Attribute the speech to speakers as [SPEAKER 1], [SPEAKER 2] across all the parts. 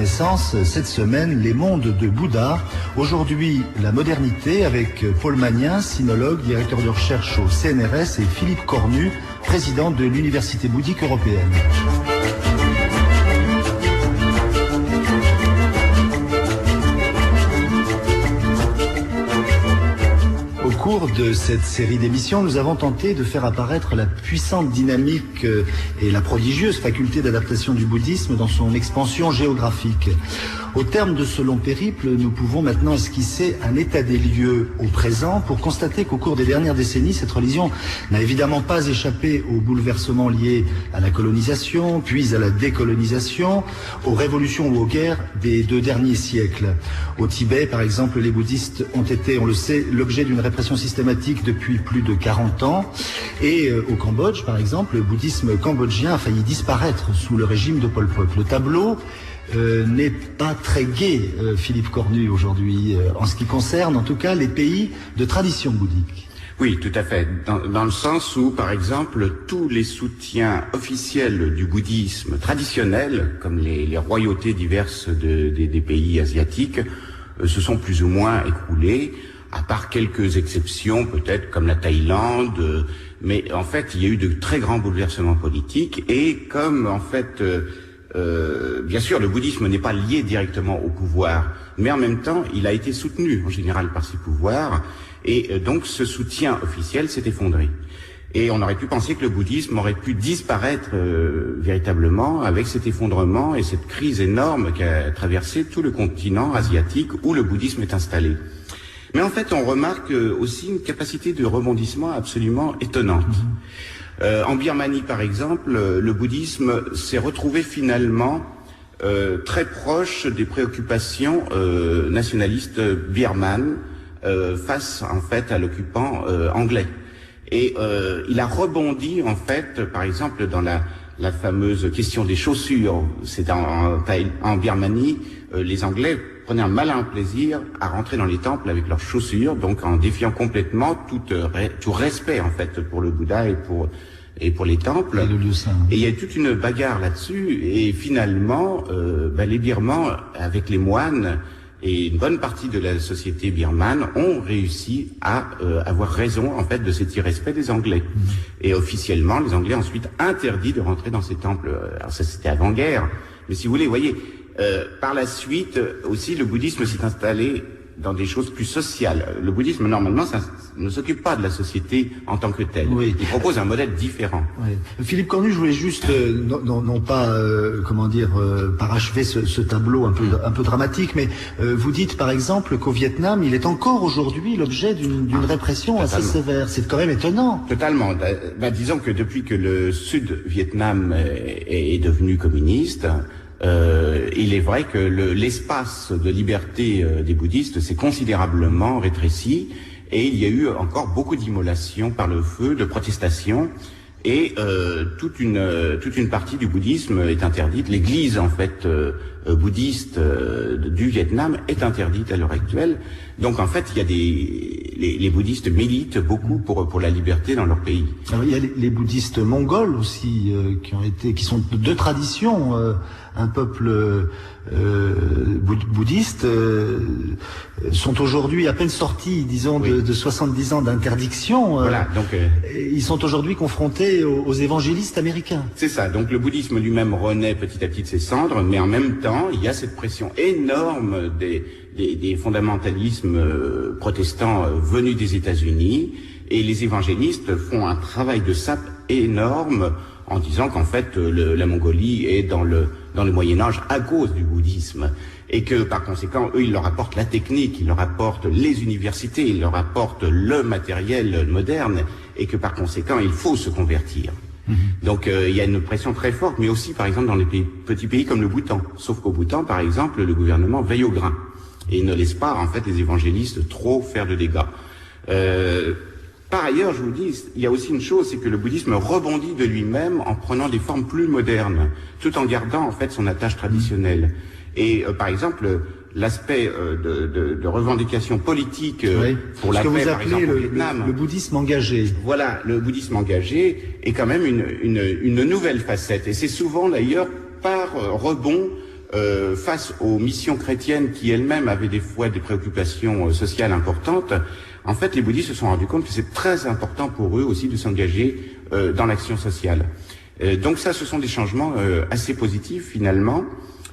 [SPEAKER 1] Renaissance, cette semaine, les mondes de Bouddha. Aujourd'hui, la modernité avec Paul Magnin, sinologue, directeur de recherche au CNRS, et Philippe Cornu, président de l'Université bouddhique européenne. Au cours de cette série d'émissions, nous avons tenté de faire apparaître la puissante dynamique et la prodigieuse faculté d'adaptation du bouddhisme dans son expansion géographique. Au terme de ce long périple, nous pouvons maintenant esquisser un état des lieux au présent pour constater qu'au cours des dernières décennies, cette religion n'a évidemment pas échappé aux bouleversements liés à la colonisation, puis à la décolonisation, aux révolutions ou aux guerres des 2 derniers siècles. Au Tibet, par exemple, les bouddhistes ont été, on le sait, l'objet d'une répression systématique depuis plus de 40 ans. Et au Cambodge, par exemple, le bouddhisme cambodgien a failli disparaître sous le régime de Pol Pot. Le tableau n'est pas très gai, Philippe Cornu, aujourd'hui, en ce qui concerne, en tout cas, les pays de tradition bouddhique.
[SPEAKER 2] Oui, tout à fait. Dans le sens où, par exemple, tous les soutiens officiels du bouddhisme traditionnel, comme les royautés diverses des pays asiatiques, se sont plus ou moins écroulés, à part quelques exceptions, peut-être comme la Thaïlande, mais en fait, il y a eu de très grands bouleversements politiques, et comme, en fait, bien sûr, le bouddhisme n'est pas lié directement au pouvoir, mais en même temps, il a été soutenu en général par ces pouvoirs, et donc ce soutien officiel s'est effondré. Et on aurait pu penser que le bouddhisme aurait pu disparaître véritablement avec cet effondrement et cette crise énorme qui a traversé tout le continent asiatique où le bouddhisme est installé. Mais en fait, on remarque aussi une capacité de rebondissement absolument étonnante. En Birmanie, par exemple, le bouddhisme s'est retrouvé finalement très proche des préoccupations nationalistes birmanes face, en fait, à l'occupant anglais. Et il a rebondi, en fait, par exemple, dans la fameuse question des chaussures. C'est en Birmanie, les Anglais prenaient un malin plaisir à rentrer dans les temples avec leurs chaussures, donc en défiant complètement tout respect, en fait, pour le Bouddha et pour les temples.
[SPEAKER 1] Et le lieu saint.
[SPEAKER 2] Et il y a toute une bagarre là-dessus, et finalement, les Birmans, avec les moines, et une bonne partie de la société birmane ont réussi à avoir raison, en fait, de cet irrespect des Anglais. Et officiellement, les Anglais ont ensuite interdit de rentrer dans ces temples. Alors ça, c'était avant-guerre. Mais si vous voulez, voyez, par la suite, aussi, le bouddhisme s'est installé dans des choses plus sociales. Le bouddhisme, normalement, ça ne s'occupe pas de la société en tant que telle.
[SPEAKER 1] Oui.
[SPEAKER 2] Il propose un modèle différent.
[SPEAKER 1] Oui. Philippe Cornu, je voulais juste, non pas, parachever ce tableau un peu dramatique, mais vous dites, par exemple, qu'au Vietnam, il est encore aujourd'hui l'objet d'une répression assez sévère. C'est quand même étonnant.
[SPEAKER 2] Totalement. Disons que depuis que le Sud-Vietnam est devenu communiste, il est vrai que l'espace de liberté des bouddhistes s'est considérablement rétréci, et il y a eu encore beaucoup d'immolations par le feu, de protestations, et toute une partie du bouddhisme est interdite. L'église, en fait, bouddhiste du Vietnam est interdite à l'heure actuelle. Donc, en fait, il y a les bouddhistes militent beaucoup pour la liberté dans leur pays.
[SPEAKER 1] Alors, il y a les bouddhistes mongols aussi, qui sont de tradition, un peuple bouddhiste, sont aujourd'hui à peine sortis, disons,
[SPEAKER 2] oui,
[SPEAKER 1] de 70 ans d'interdiction.
[SPEAKER 2] Voilà, donc
[SPEAKER 1] ils sont aujourd'hui confrontés aux évangélistes américains.
[SPEAKER 2] C'est ça. Donc le bouddhisme lui-même renaît petit à petit de ses cendres, mais en même temps, il y a cette pression énorme des fondamentalismes protestants venus des États-Unis, et les évangélistes font un travail de sape énorme en disant qu'en fait la Mongolie est dans le Moyen-Âge à cause du bouddhisme, et que par conséquent eux, ils leur apportent la technique, ils leur apportent les universités, ils leur apportent le matériel moderne, et que par conséquent il faut se convertir. Donc il y a une pression très forte, mais aussi par exemple dans les petits pays comme le Bhoutan. Sauf qu'au Bhoutan, par exemple, le gouvernement veille au grain et ne laisse pas en fait les évangélistes trop faire de dégâts. Par ailleurs, je vous dis, il y a aussi une chose, c'est que le bouddhisme rebondit de lui-même en prenant des formes plus modernes, tout en gardant en fait son attache traditionnelle. Et par exemple, l'aspect de revendication politique pour la paix, par exemple, au Vietnam.
[SPEAKER 1] Le bouddhisme engagé.
[SPEAKER 2] Voilà, le bouddhisme engagé est quand même une nouvelle facette. Et c'est souvent d'ailleurs par rebond face aux missions chrétiennes qui elles-mêmes avaient des fois des préoccupations sociales importantes, en fait, les bouddhistes se sont rendus compte que c'est très important pour eux aussi de s'engager dans l'action sociale. Donc ça, ce sont des changements assez positifs finalement,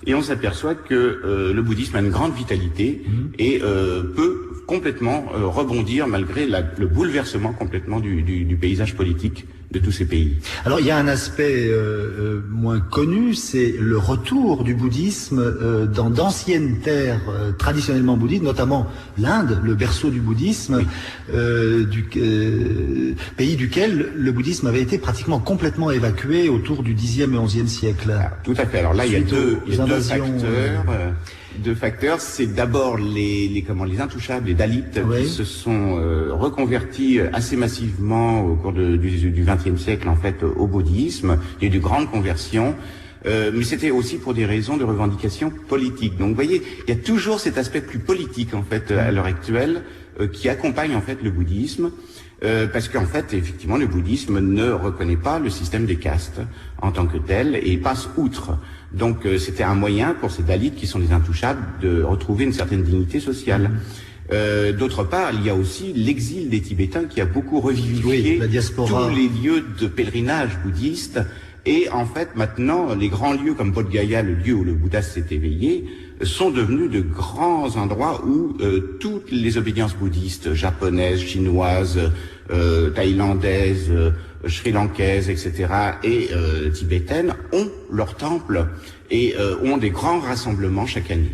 [SPEAKER 2] et on s'aperçoit que le bouddhisme a une grande vitalité et peut complètement rebondir malgré le bouleversement complètement du paysage politique de tous ces pays.
[SPEAKER 1] Alors il y a un aspect moins connu, c'est le retour du bouddhisme dans d'anciennes terres traditionnellement bouddhistes, notamment l'Inde, le berceau du bouddhisme, pays duquel le bouddhisme avait été pratiquement complètement évacué autour du Xe et XIe siècle.
[SPEAKER 2] Alors, tout à fait. Alors là, il y a deux facteurs. C'est d'abord les intouchables, les Dalits, qui se sont reconvertis assez massivement au cours du XXe siècle en fait au bouddhisme. Il y a eu de grandes conversions. Mais c'était aussi pour des raisons de revendication politique. Donc vous voyez, il y a toujours cet aspect plus politique en fait à l'heure actuelle qui accompagne en fait le bouddhisme. Parce qu'en fait, effectivement, le bouddhisme ne reconnaît pas le système des castes en tant que tel et passe outre. Donc c'était un moyen pour ces Dalits qui sont des intouchables de retrouver une certaine dignité sociale. D'autre part, il y a aussi l'exil des Tibétains qui a beaucoup revivifié tous les lieux de pèlerinage bouddhiste. Et en fait, maintenant, les grands lieux comme Bodh Gaya, le lieu où le Bouddha s'est éveillé, sont devenus de grands endroits où toutes les obédiences bouddhistes, japonaises, chinoises, thaïlandaises, sri-lankaises, etc., et tibétaines, ont leur temple et ont des grands rassemblements chaque année.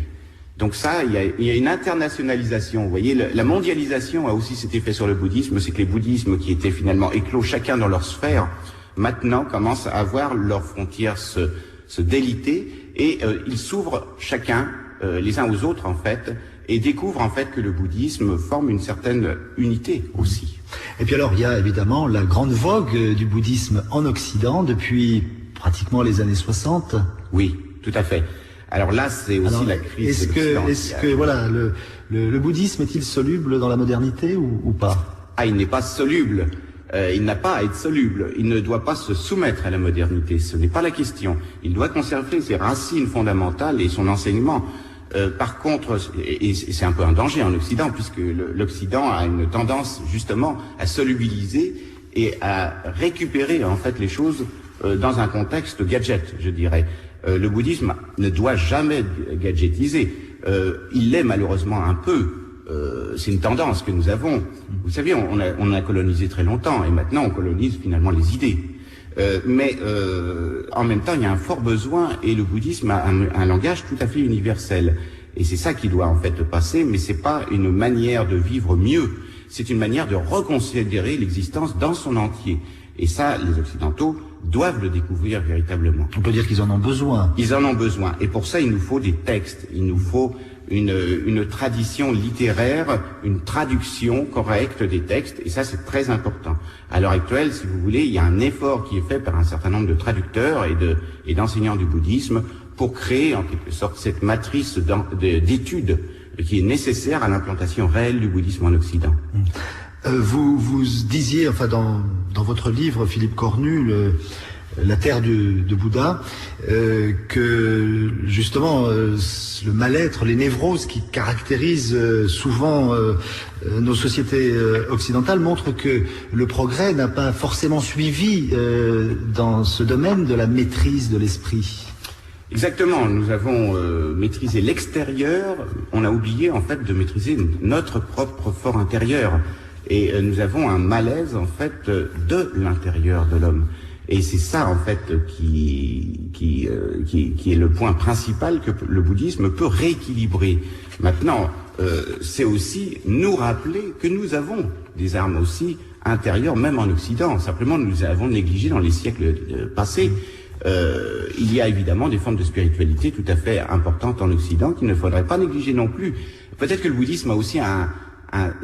[SPEAKER 2] Donc ça, il y a une internationalisation. Vous voyez, la mondialisation a aussi cet effet sur le bouddhisme, c'est que les bouddhismes qui étaient finalement éclos chacun dans leur sphère, maintenant commencent à voir leurs frontières se déliter et ils s'ouvrent chacun les uns aux autres en fait et découvrent en fait que le bouddhisme forme une certaine unité aussi.
[SPEAKER 1] Et puis alors il y a évidemment la grande vogue du bouddhisme en Occident depuis pratiquement les années 60.
[SPEAKER 2] Oui, tout à fait. Alors là, c'est aussi la crise de l'Occident.
[SPEAKER 1] Est-ce que voilà, le bouddhisme est-il soluble dans la modernité ou pas?
[SPEAKER 2] Ah, il n'est pas soluble. Il n'a pas à être soluble. Il ne doit pas se soumettre à la modernité. Ce n'est pas la question. Il doit conserver ses racines fondamentales et son enseignement. Par contre, et c'est un peu un danger en Occident, puisque l'Occident a une tendance justement à solubiliser et à récupérer en fait les choses dans un contexte gadget, je dirais. Le bouddhisme ne doit jamais être gadgetiser. Il l'est malheureusement un peu. C'est une tendance que nous avons. Vous savez, on a colonisé très longtemps et maintenant on colonise finalement les idées. Mais en même temps, il y a un fort besoin et le bouddhisme a un langage tout à fait universel. Et c'est ça qui doit en fait passer, mais c'est pas une manière de vivre mieux. C'est une manière de reconsidérer l'existence dans son entier. Et ça, les Occidentaux doivent le découvrir véritablement.
[SPEAKER 1] On peut dire qu'ils en ont besoin.
[SPEAKER 2] Ils en ont besoin. Et pour ça, il nous faut des textes. Il nous faut une tradition littéraire, une traduction correcte des textes, et ça c'est très important. À l'heure actuelle, si vous voulez, il y a un effort qui est fait par un certain nombre de traducteurs et d'enseignants du bouddhisme pour créer en quelque sorte cette matrice d'études qui est nécessaire à l'implantation réelle du bouddhisme en Occident.
[SPEAKER 1] Vous disiez, enfin dans votre livre, Philippe Cornu, La terre de Bouddha, que justement le mal-être, les névroses qui caractérisent souvent nos sociétés occidentales montrent que le progrès n'a pas forcément suivi dans ce domaine de la maîtrise de l'esprit.
[SPEAKER 2] Exactement, nous avons maîtrisé l'extérieur, on a oublié en fait de maîtriser notre propre fort intérieur. Et nous avons un malaise en fait de l'intérieur de l'homme. Et c'est ça en fait qui est le point principal que le bouddhisme peut rééquilibrer. Maintenant, c'est aussi nous rappeler que nous avons des armes aussi intérieures, même en Occident. Simplement, nous avons négligé dans les siècles passés. Il y a évidemment des formes de spiritualité tout à fait importantes en Occident qu'il ne faudrait pas négliger non plus. Peut-être que le bouddhisme a aussi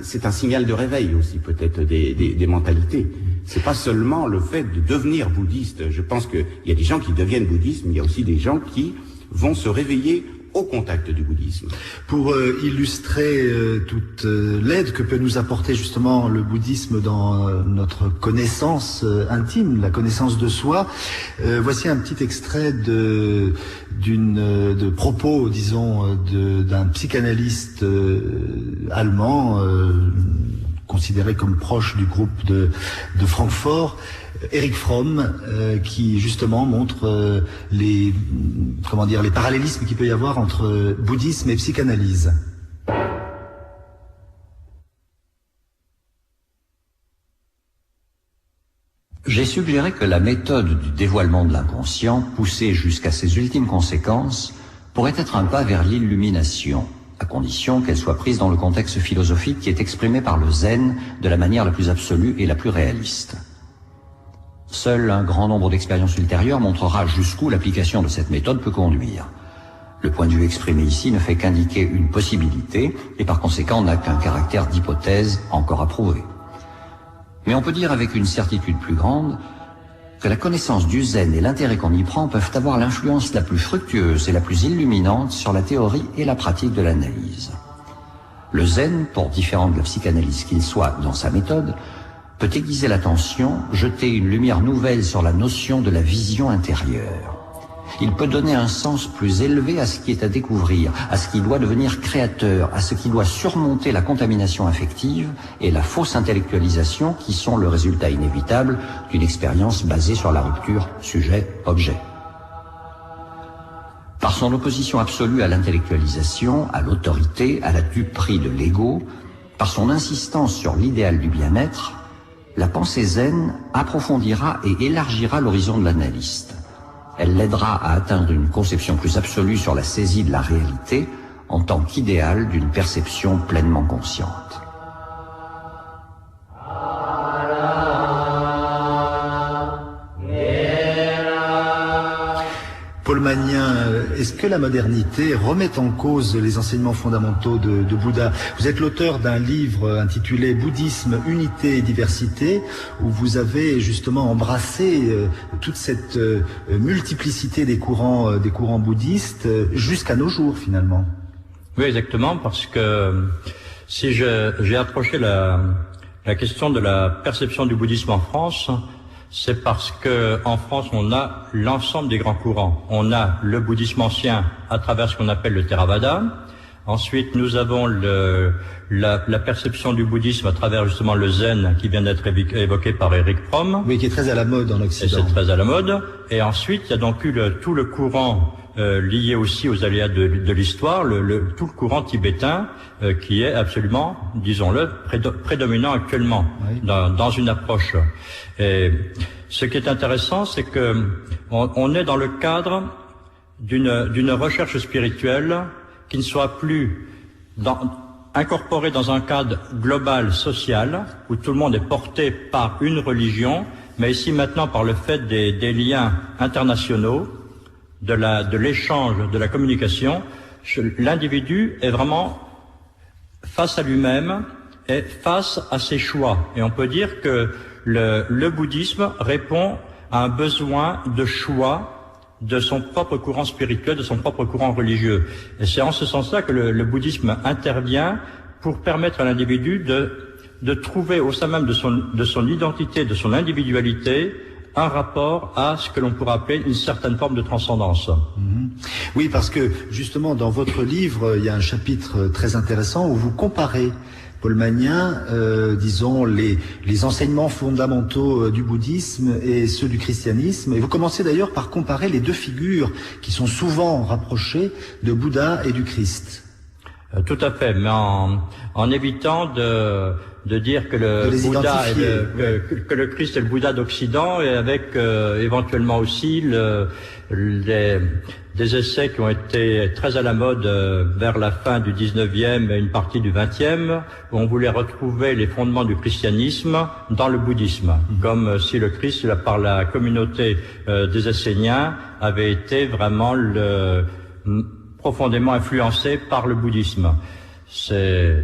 [SPEAKER 2] c'est un signal de réveil aussi peut-être des mentalités. C'est pas seulement le fait de devenir bouddhiste. Je pense qu'il y a des gens qui deviennent bouddhistes, mais il y a aussi des gens qui vont se réveiller au contact du bouddhisme.
[SPEAKER 1] Pour illustrer toute l'aide que peut nous apporter justement le bouddhisme dans notre connaissance intime, la connaissance de soi, voici un petit extrait de propos, disons, d'un psychanalyste allemand, considéré comme proche du groupe de Francfort, Erich Fromm, qui justement montre les parallélismes qu'il peut y avoir entre bouddhisme et psychanalyse.
[SPEAKER 3] J'ai suggéré que la méthode du dévoilement de l'inconscient, poussée jusqu'à ses ultimes conséquences, pourrait être un pas vers l'illumination, à condition qu'elle soit prise dans le contexte philosophique qui est exprimé par le zen de la manière la plus absolue et la plus réaliste. Seul un grand nombre d'expériences ultérieures montrera jusqu'où l'application de cette méthode peut conduire. Le point de vue exprimé ici ne fait qu'indiquer une possibilité et par conséquent n'a qu'un caractère d'hypothèse encore à prouver. Mais on peut dire avec une certitude plus grande que la connaissance du zen et l'intérêt qu'on y prend peuvent avoir l'influence la plus fructueuse et la plus illuminante sur la théorie et la pratique de l'analyse. Le zen, pour différent de la psychanalyse qu'il soit dans sa méthode, peut aiguiser l'attention, jeter une lumière nouvelle sur la notion de la vision intérieure. Il peut donner un sens plus élevé à ce qui est à découvrir, à ce qui doit devenir créateur, à ce qui doit surmonter la contamination affective et la fausse intellectualisation qui sont le résultat inévitable d'une expérience basée sur la rupture sujet-objet. Par son opposition absolue à l'intellectualisation, à l'autorité, à la duperie de l'ego, par son insistance sur l'idéal du bien-être, la pensée zen approfondira et élargira l'horizon de l'analyste. Elle l'aidera à atteindre une conception plus absolue sur la saisie de la réalité en tant qu'idéal d'une perception pleinement consciente.
[SPEAKER 1] Paul Magnin, est-ce que la modernité remet en cause les enseignements fondamentaux de Bouddha? Vous êtes l'auteur d'un livre intitulé Bouddhisme, unité et diversité, où vous avez justement embrassé toute cette multiplicité des courants bouddhistes jusqu'à nos jours finalement.
[SPEAKER 4] Oui, exactement, parce que si j'ai approché la question de la perception du bouddhisme en France, c'est parce que en France, on a l'ensemble des grands courants. On a le bouddhisme ancien à travers ce qu'on appelle le Theravada. Ensuite, nous avons la perception du bouddhisme à travers justement le zen qui vient d'être évoqué par Erich Fromm.
[SPEAKER 1] Oui, qui est très à la mode en Occident.
[SPEAKER 4] Et c'est très à la mode. Et ensuite, il y a donc eu tout le courant lié aussi aux aléas de l'histoire, tout le courant tibétain qui est absolument, disons-le, prédominant actuellement dans une approche. Et ce qui est intéressant, c'est que on est dans le cadre d'une recherche spirituelle qui ne soit plus incorporée dans un cadre global social où tout le monde est porté par une religion, mais ici maintenant par le fait des liens internationaux, de l'échange, de la communication, l'individu est vraiment face à lui-même et face à ses choix. Et on peut dire que le bouddhisme répond à un besoin de choix de son propre courant spirituel, de son propre courant religieux. Et c'est en ce sens-là que le bouddhisme intervient pour permettre à l'individu de trouver au sein même de son identité, de son individualité, un rapport à ce que l'on pourrait appeler une certaine forme de transcendance.
[SPEAKER 1] Oui, parce que justement dans votre livre, il y a un chapitre très intéressant où vous comparez, Paul Magnin, disons les enseignements fondamentaux du bouddhisme et ceux du christianisme. Et vous commencez d'ailleurs par comparer les deux figures qui sont souvent rapprochées de Bouddha et du Christ.
[SPEAKER 4] Tout à fait, mais en évitant de dire que le Bouddha que le Christ est le Bouddha d'Occident, et avec éventuellement aussi des essais qui ont été très à la mode vers la fin du 19e et une partie du 20e, où on voulait retrouver les fondements du christianisme dans le bouddhisme, comme si le Christ, par la communauté des Esséniens, avait été vraiment profondément influencé par le bouddhisme. C'est,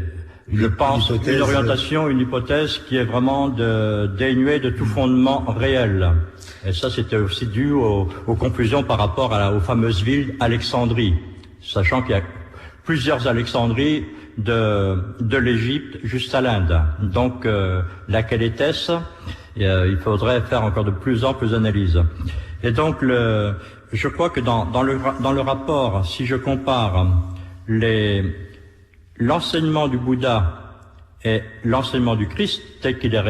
[SPEAKER 4] je pense, une orientation, une hypothèse qui est vraiment dénuée de tout fondement réel. Et ça, c'était aussi dû aux confusions par rapport aux fameuses villes Alexandrie. sachant qu'il y a plusieurs Alexandries de l'Égypte jusqu'à l'Inde. Donc, laquelle était-ce? Il faudrait faire encore de plus amples analyses. Et donc, je crois que dans le rapport, si je compare l'enseignement du Bouddha et l'enseignement du Christ, tel qu'il est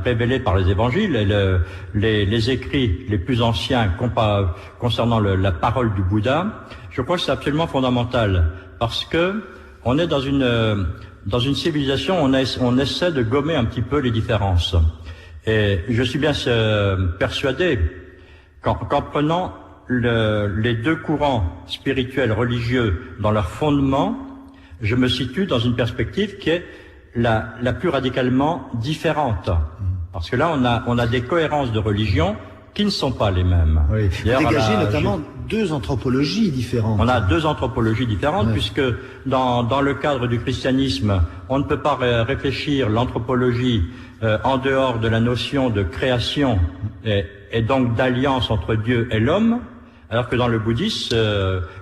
[SPEAKER 4] révélé par les évangiles et les écrits les plus anciens concernant la parole du Bouddha, je crois que c'est absolument fondamental, parce que on est dans une civilisation, on essaie de gommer un petit peu les différences. Et je suis bien persuadé qu'en prenant les deux courants spirituels religieux dans leur fondement, je me situe dans une perspective qui est la plus radicalement différente. Parce que là, on a des cohérences de religion qui ne sont pas les mêmes.
[SPEAKER 1] Oui. Dégagez notamment deux anthropologies différentes.
[SPEAKER 4] On a deux anthropologies différentes, ouais. Puisque dans le cadre du christianisme, on ne peut pas réfléchir l'anthropologie en dehors de la notion de création et donc d'alliance entre Dieu et l'homme, alors que dans le bouddhisme,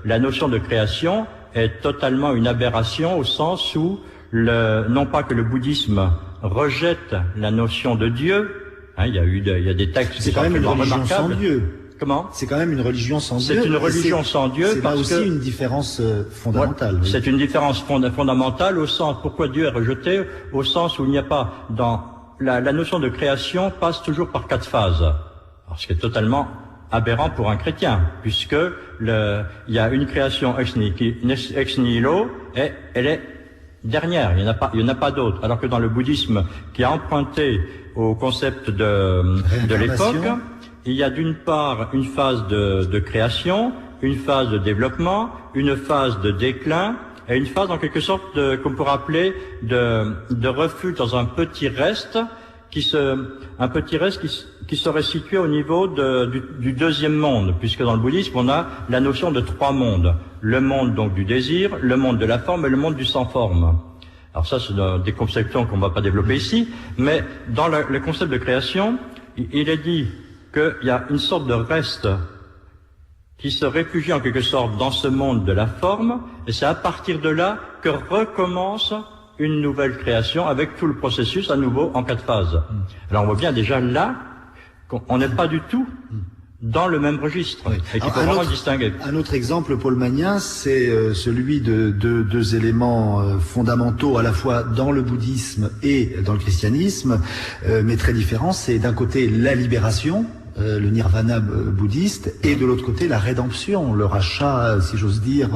[SPEAKER 4] la notion de création est totalement une aberration, au sens où non pas que le bouddhisme rejette la notion de Dieu, hein, il y a des textes qui sont absolument remarquables. C'est quand même une religion sans Dieu. Comment?
[SPEAKER 1] C'est quand même une religion sans Dieu.
[SPEAKER 4] C'est une religion sans Dieu.
[SPEAKER 1] C'est là aussi une différence fondamentale.
[SPEAKER 4] Ouais, oui. C'est une différence fondamentale au sens, pourquoi Dieu est rejeté, au sens où il n'y a pas dans la notion de création passe toujours par 4 phases. Alors, ce qui est totalement aberrant pour un chrétien, puisque il y a une création ex nihilo et elle est dernière, il n'y en a pas d'autre. Alors que dans le bouddhisme, qui a emprunté au concept de l'époque, il y a d'une part une phase de création, une phase de développement, une phase de déclin, et une phase en quelque sorte qu'on pourrait appeler de refuge dans un petit reste qui serait situé au niveau du deuxième monde, puisque dans le bouddhisme on a la notion de 3 mondes. Le monde donc du désir, le monde de la forme et le monde du sans forme. Alors ça, c'est des conceptions qu'on ne va pas développer ici, mais dans le concept de création, il est dit qu'il y a une sorte de reste qui se réfugie en quelque sorte dans ce monde de la forme, et c'est à partir de là que recommence une nouvelle création avec tout le processus à nouveau en 4 phases. Alors on voit bien déjà là qu'on n'est pas du tout dans le même registre, oui. Et qu'il faut vraiment distinguer.
[SPEAKER 1] Un autre exemple paulmanien, c'est celui de deux éléments fondamentaux à la fois dans le bouddhisme et dans le christianisme, mais très différents. C'est d'un côté la libération, le nirvana bouddhiste, et de l'autre côté la rédemption, le rachat, si j'ose dire,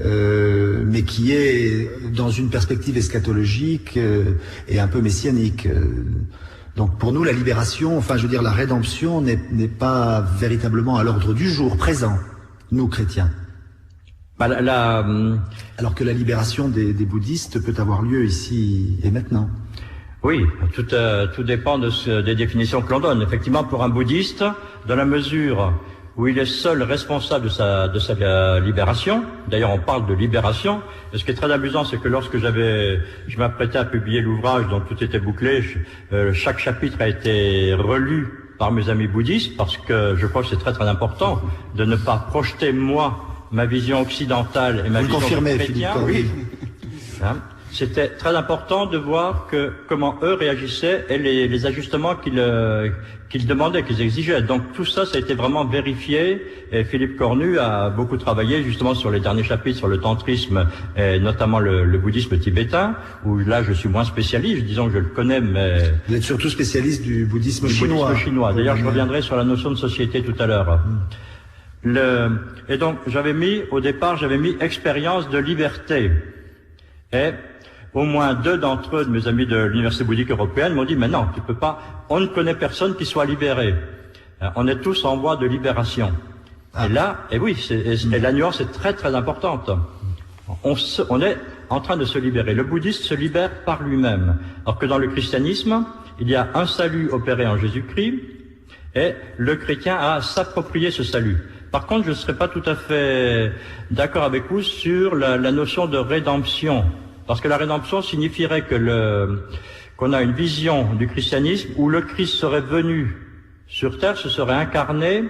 [SPEAKER 1] mais qui est dans une perspective eschatologique et un peu messianique. Donc pour nous, la libération, enfin je veux dire la rédemption n'est pas véritablement à l'ordre du jour présent, nous chrétiens. Alors que la libération des bouddhistes peut avoir lieu ici et maintenant.
[SPEAKER 4] Oui, tout dépend des définitions que l'on donne. Effectivement, pour un bouddhiste, dans la mesure où il est seul responsable de sa libération. D'ailleurs, on parle de libération. Et ce qui est très amusant, c'est que lorsque je m'apprêtais à publier l'ouvrage, donc tout était bouclé, chaque chapitre a été relu par mes amis bouddhistes, parce que je crois que c'est très très important de ne pas projeter moi ma vision occidentale et ma vision chrétienne. Oui. Hein? C'était très important de voir comment eux réagissaient et les ajustements qu'ils demandaient, qu'ils exigeaient. Donc tout ça, ça a été vraiment vérifié. Et Philippe Cornu a beaucoup travaillé justement sur les derniers chapitres sur le tantrisme et notamment le bouddhisme tibétain, où là je suis moins spécialiste. Disons que je le connais, mais
[SPEAKER 1] vous êtes surtout spécialiste du bouddhisme chinois.
[SPEAKER 4] D'ailleurs, je reviendrai sur la notion de société tout à l'heure. Et donc j'avais mis expérience de liberté. Et au moins 2 d'entre eux, de mes amis de l'Université bouddhique européenne, m'ont dit, mais non, tu peux pas, on ne connaît personne qui soit libéré. On est tous en voie de libération. Et là, et oui, et la nuance est très très importante. On est en train de se libérer. Le bouddhiste se libère par lui-même. Alors que dans le christianisme, il y a un salut opéré en Jésus-Christ, et le chrétien a à s'approprier ce salut. Par contre, je ne serais pas tout à fait d'accord avec vous sur la notion de rédemption. Parce que la rédemption signifierait qu'on a une vision du christianisme où le Christ serait venu sur terre, se serait incarné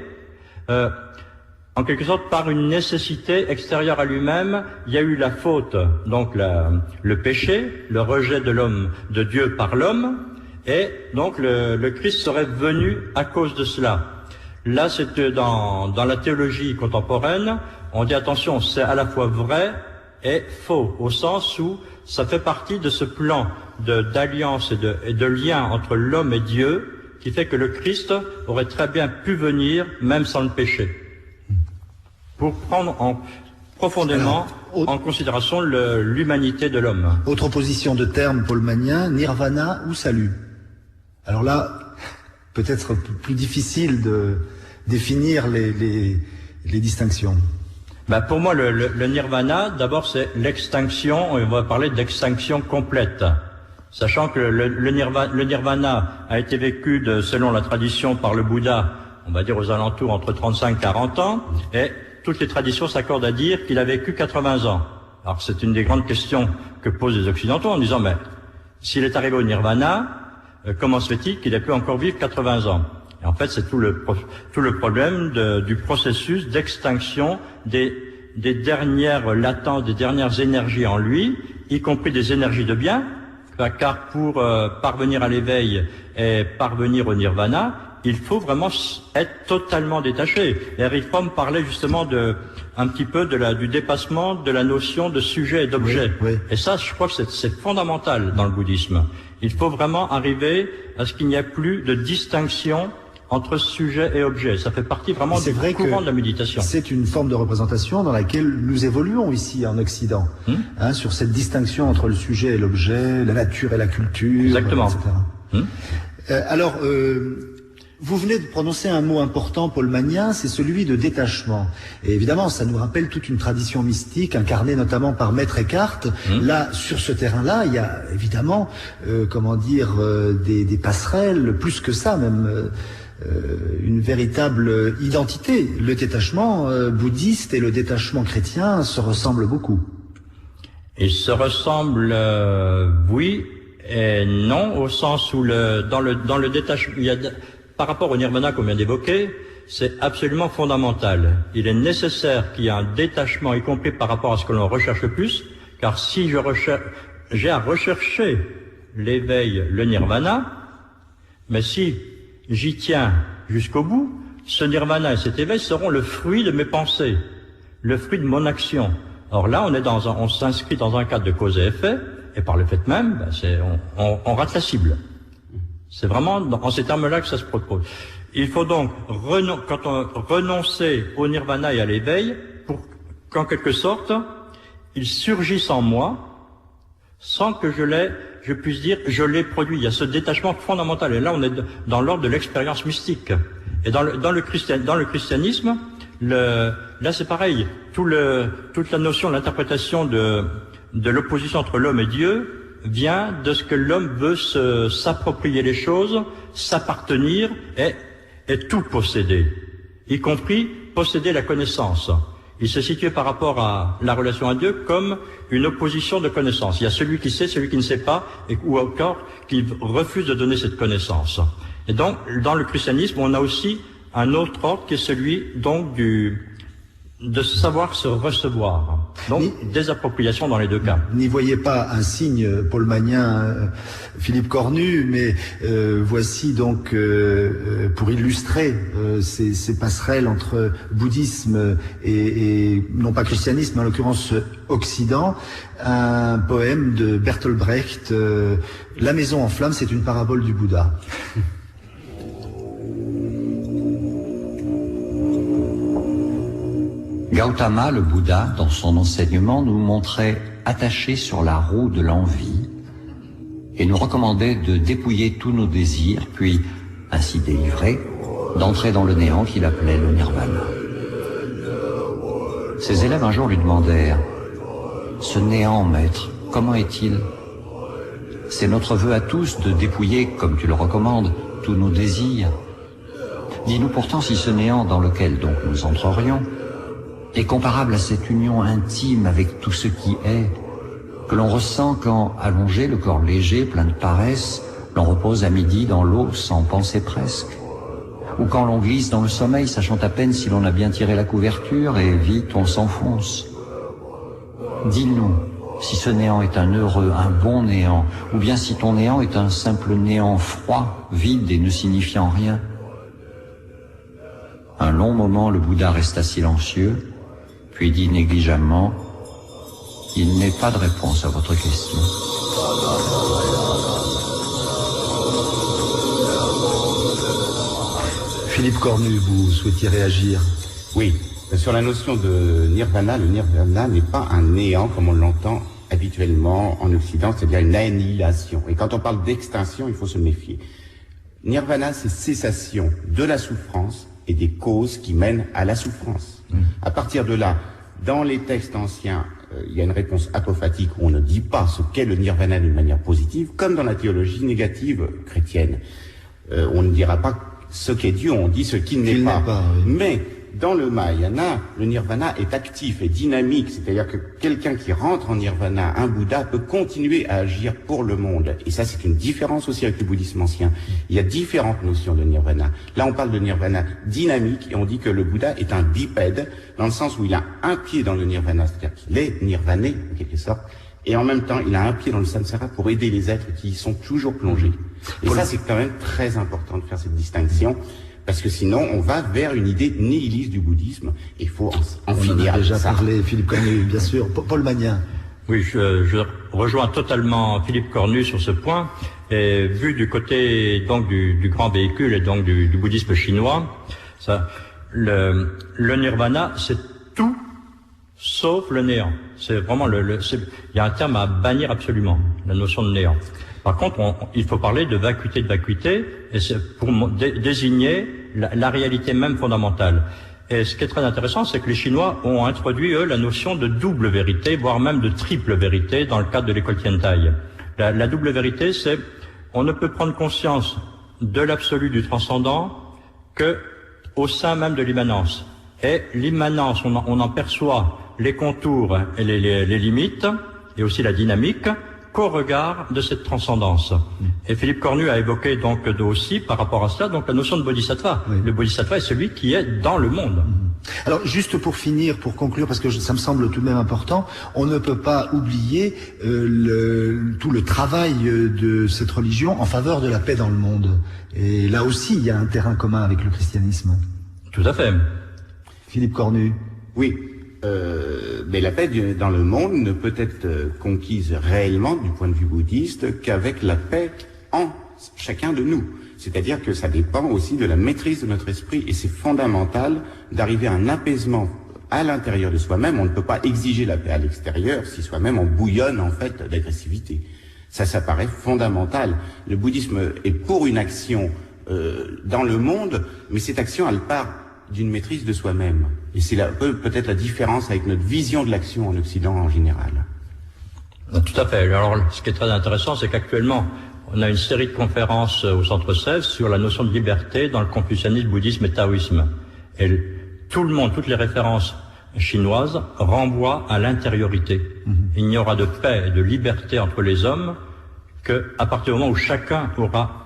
[SPEAKER 4] En quelque sorte, par une nécessité extérieure à lui-même, il y a eu la faute, donc le péché, le rejet de l'homme, de Dieu par l'homme, et donc le Christ serait venu à cause de cela. Là, c'est dans la théologie contemporaine, on dit attention, c'est à la fois vrai et faux, au sens où ça fait partie de ce plan d'alliance et de lien entre l'homme et Dieu, qui fait que le Christ aurait très bien pu venir, même sans le péché, pour prendre profondément en considération l'humanité de l'homme.
[SPEAKER 1] Autre opposition de termes paulmanien, nirvana ou salut. Alors là, peut-être plus difficile de définir les distinctions.
[SPEAKER 4] Pour moi, le nirvana, d'abord, c'est l'extinction, on va parler d'extinction complète. Sachant que le nirvana a été vécu, selon la tradition, par le Bouddha, on va dire aux alentours entre 35 et 40 ans, et toutes les traditions s'accordent à dire qu'il a vécu 80 ans. Alors c'est une des grandes questions que posent les Occidentaux en disant, mais s'il est arrivé au nirvana, comment se fait-il qu'il ait pu encore vivre 80 ans? Et en fait, c'est tout le problème du processus d'extinction des dernières latences, des dernières énergies en lui, y compris des énergies de bien, car pour parvenir à l'éveil et parvenir au nirvana, il faut vraiment être totalement détaché. Et Erich Fromm parlait justement un petit peu du dépassement de la notion de sujet et d'objet.
[SPEAKER 1] Oui, oui.
[SPEAKER 4] Et ça, je crois que c'est fondamental dans le bouddhisme. Il faut vraiment arriver à ce qu'il n'y ait plus de distinction entre sujet et objet. Ça fait partie vraiment du courant de la méditation.
[SPEAKER 1] C'est une forme de représentation dans laquelle nous évoluons ici en Occident, sur cette distinction entre le sujet et l'objet, la nature et la culture,
[SPEAKER 4] exactement.
[SPEAKER 1] etc. Vous venez de prononcer un mot important paulmanien, c'est celui de détachement. Et évidemment, ça nous rappelle toute une tradition mystique incarnée notamment par Maître Eckhart. Là, sur ce terrain-là, il y a évidemment, des passerelles, plus que ça même. Une véritable identité. Le détachement bouddhiste et le détachement chrétien se ressemblent beaucoup.
[SPEAKER 4] Ils se ressemblent, oui et non, au sens où dans le détachement, par rapport au nirvana qu'on vient d'évoquer, c'est absolument fondamental. Il est nécessaire qu'il y ait un détachement, y compris par rapport à ce que l'on recherche le plus, car si j'ai à rechercher l'éveil, le nirvana, mais si j'y tiens jusqu'au bout, ce nirvana et cet éveil seront le fruit de mes pensées, le fruit de mon action. Or là, on s'inscrit dans un cadre de cause et effet, et par le fait même, on rate la cible. C'est vraiment en ces termes-là que ça se propose. Il faut donc renoncer au nirvana et à l'éveil pour qu'en quelque sorte, il surgisse en moi sans que je puisse dire je l'ai produit. Il y a ce détachement fondamental. Et là, on est dans l'ordre de l'expérience mystique. Et dans le christianisme, là c'est pareil. Toute la notion, l'interprétation de l'opposition entre l'homme et Dieu vient de ce que l'homme veut s'approprier les choses, s'appartenir et tout posséder, y compris posséder la connaissance. Il se situe par rapport à la relation à Dieu comme une opposition de connaissance. Il y a celui qui sait, celui qui ne sait pas, ou encore qui refuse de donner cette connaissance. Et donc, dans le christianisme, on a aussi un autre ordre qui est celui donc de savoir se recevoir. Donc, désappropriation dans les deux cas.
[SPEAKER 1] N'y voyez pas un signe paulmanien, Philippe Cornu, mais voici donc, pour illustrer ces passerelles entre bouddhisme et non pas christianisme, mais en l'occurrence Occident, un poème de Bertolt Brecht, La maison en flammes, c'est une parabole du Bouddha.
[SPEAKER 3] Gautama, le Bouddha, dans son enseignement, nous montrait attachés sur la roue de l'envie et nous recommandait de dépouiller tous nos désirs, puis, ainsi délivrés, d'entrer dans le néant qu'il appelait le nirvana. Ses élèves un jour lui demandèrent « Ce néant, maître, comment est-il » C'est notre vœu à tous de dépouiller, comme tu le recommandes, tous nos désirs. Dis-nous pourtant si ce néant dans lequel donc nous entrerions est comparable à cette union intime avec tout ce qui est, que l'on ressent quand, allongé, le corps léger, plein de paresse, l'on repose à midi dans l'eau sans penser presque. ou quand l'on glisse dans le sommeil, sachant à peine si l'on a bien tiré la couverture, et vite on s'enfonce. Dis-nous si ce néant est un heureux, un bon néant, ou bien si ton néant est un simple néant froid, vide et ne signifiant rien. Un long moment, le Bouddha resta silencieux, puis dit négligemment, « Il n'est pas de réponse à votre question. »
[SPEAKER 1] Philippe Cornu, vous souhaitiez réagir?
[SPEAKER 2] Oui, sur la notion de nirvana, le nirvana n'est pas un néant comme on l'entend habituellement en Occident, c'est-à-dire une annihilation. Et quand on parle d'extinction, il faut se méfier. Nirvana, c'est cessation de la souffrance et des causes qui mènent à la souffrance. À partir de là, dans les textes anciens, il y a une réponse apophatique où on ne dit pas ce qu'est le nirvana d'une manière positive, comme dans la théologie négative chrétienne. On ne dira pas ce qu'est Dieu, on dit ce qu'il n'est pas.
[SPEAKER 1] Oui.
[SPEAKER 2] Mais dans le Mahayana, le nirvana est actif et dynamique, c'est-à-dire que quelqu'un qui rentre en nirvana, un Bouddha, peut continuer à agir pour le monde. Et ça, c'est une différence aussi avec le bouddhisme ancien. Il y a différentes notions de nirvana. Là, on parle de nirvana dynamique et on dit que le Bouddha est un bipède, dans le sens où il a un pied dans le nirvana, c'est-à-dire qu'il est nirvané, en quelque sorte, et en même temps, il a un pied dans le samsara pour aider les êtres qui y sont toujours plongés. Et ça, c'est quand même très important de faire cette distinction. Parce que sinon, on va vers une idée nihiliste du bouddhisme. Il faut en finir avec ça.
[SPEAKER 1] On a déjà parlé, Philippe Cornu, bien sûr. Paul Magnin.
[SPEAKER 4] Oui, je rejoins totalement Philippe Cornu sur ce point. Et vu du côté donc du grand véhicule et donc du bouddhisme chinois, ça, le nirvana, c'est tout sauf le néant. C'est vraiment il y a un terme à bannir absolument, la notion de néant. Par contre, il faut parler de vacuité, et c'est pour désigner la réalité même fondamentale. Et ce qui est très intéressant, c'est que les Chinois ont introduit, eux, la notion de double vérité, voire même de triple vérité, dans le cadre de l'école Tiantai. La double vérité, c'est on ne peut prendre conscience de l'absolu du transcendant que au sein même de l'immanence. Et l'immanence, on en perçoit les contours et les limites, et aussi la dynamique, qu'au regard de cette transcendance. Et Philippe Cornu a évoqué donc aussi, par rapport à cela, donc la notion de bodhisattva. Oui. Le bodhisattva est celui qui est dans le monde.
[SPEAKER 1] Alors, juste pour finir, pour conclure, parce que ça me semble tout de même important, on ne peut pas oublier tout le travail de cette religion en faveur de la paix dans le monde. Et là aussi, il y a un terrain commun avec le christianisme.
[SPEAKER 4] Tout à fait.
[SPEAKER 1] Philippe Cornu.
[SPEAKER 2] Oui. Mais la paix dans le monde ne peut être conquise réellement du point de vue bouddhiste qu'avec la paix en chacun de nous. C'est-à-dire que ça dépend aussi de la maîtrise de notre esprit et c'est fondamental d'arriver à un apaisement à l'intérieur de soi-même. On ne peut pas exiger la paix à l'extérieur si soi-même on bouillonne en fait d'agressivité. Ça paraît fondamental. Le bouddhisme est pour une action dans le monde, mais cette action elle part d'une maîtrise de soi-même. Et c'est peut-être la différence avec notre vision de l'action en Occident en général.
[SPEAKER 4] Tout à fait. Alors, ce qui est très intéressant, c'est qu'actuellement, on a une série de conférences au Centre Sèvres sur la notion de liberté dans le confucianisme, bouddhisme et taoïsme. Et tout le monde, toutes les références chinoises renvoient à l'intériorité. Il n'y aura de paix et de liberté entre les hommes qu'à partir du moment où chacun aura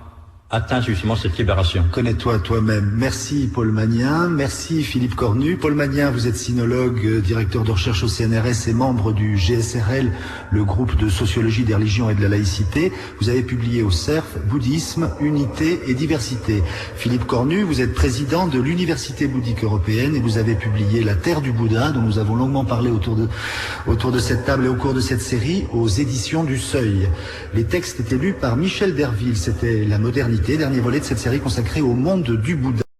[SPEAKER 4] atteint justement cette libération.
[SPEAKER 1] Connais-toi toi-même. Merci Paul Magnin, merci Philippe Cornu. Paul Magnin, vous êtes sinologue, directeur de recherche au CNRS et membre du GSRL, le groupe de sociologie des religions et de la laïcité. Vous avez publié au CERF Bouddhisme, unité et diversité. Philippe Cornu, vous êtes président de l'Université bouddhique européenne et vous avez publié La Terre du Bouddha, dont nous avons longuement parlé autour de cette table et au cours de cette série, aux éditions du Seuil. Les textes étaient lus par Michel Derville. C'était La modernité, dernier volet de cette série consacrée au monde du Bouddha.